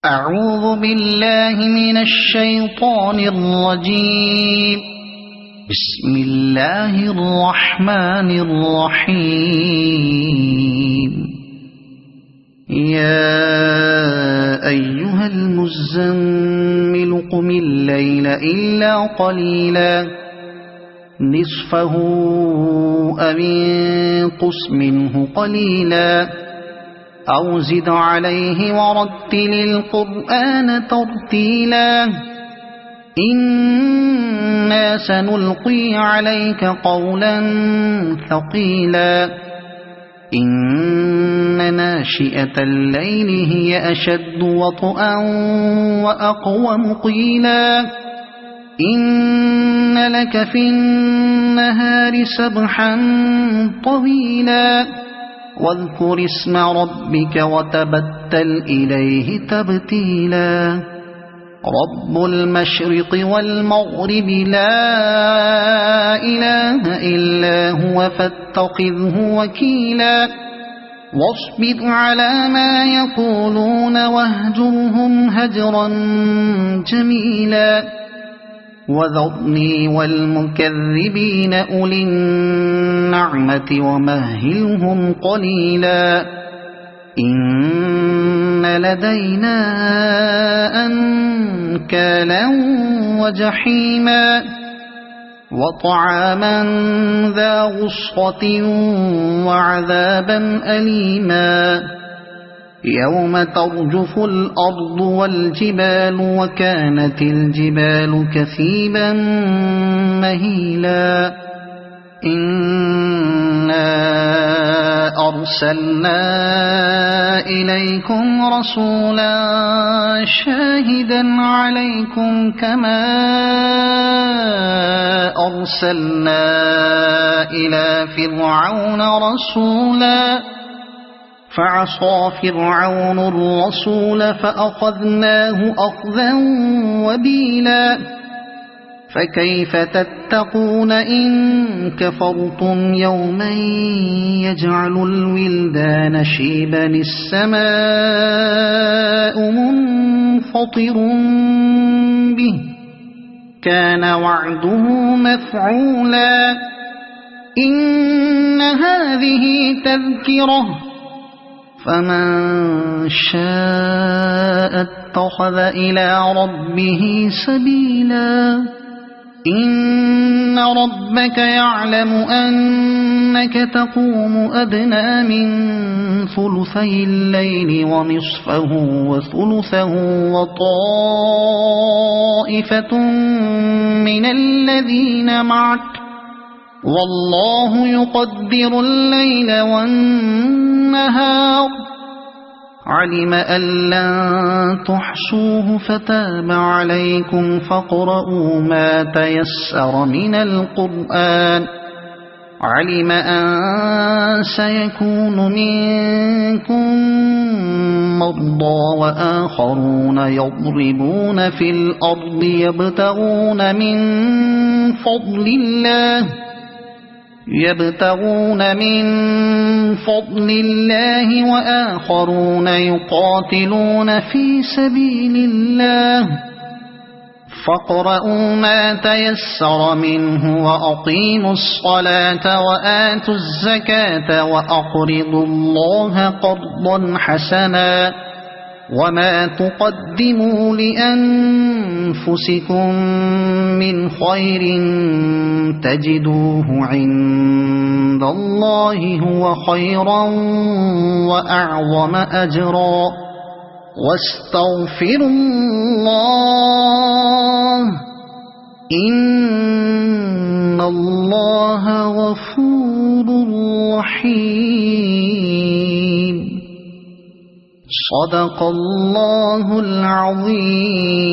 أعوذ بالله من الشيطان الرجيم. بسم الله الرحمن الرحيم. يا أيها المزمل قم الليل إلا قليلا نصفه أو انقص منه قليلا أو زد عليه ورتل القرآن ترتيلا إنا سنلقي عليك قولا ثقيلا إن ناشئة الليل هي أشد وطئا وأقوم قيلا إن لك في النهار سبحا طويلا واذكر اسم ربك وتبتل إليه تبتيلا رب المشرق والمغرب لا إله إلا هو فاتخذه وكيلا واصبر على ما يقولون واهجرهم هجرا جميلا وذرني والمكذبين أولي النعمة ومهلهم قليلا إن لدينا أنكالا وجحيما وطعاما ذا غصة وعذابا أليما يوم ترجف الأرض والجبال وكانت الجبال كثيبا مهيلا إنا أرسلنا إليكم رسولا شاهدا عليكم كما أرسلنا إلى فرعون رسولا فعصى فرعون الرسول فأخذناه أخذا وبيلا فكيف تتقون إن كفرتم يوما يجعل الولدان شيبا السماء منفطر به كان وعده مفعولا إن هذه تذكرة فمن شاء اتخذ إلى ربه سبيلا إن ربك يعلم أنك تقوم أدنى من ثلثي الليل ونصفه وثلثه وطائفة من الذين معك والله يقدر الليل والنهار علم أن لن تحصوه فتاب عليكم فاقرؤوا ما تيسر من القرآن علم أن سيكون منكم مرضى وآخرون يضربون في الأرض يبتغون من فضل الله وآخرون يقاتلون في سبيل الله فاقرؤوا ما تيسر منه وأقيموا الصلاة وآتوا الزكاة وأقرضوا الله قرضا حسنا وما تقدموا لأنفسكم من خير تجدوه عند الله هو خيرا وأعظم أجرا واستغفروا الله إن الله غفور رحيم صدق الله العظيم.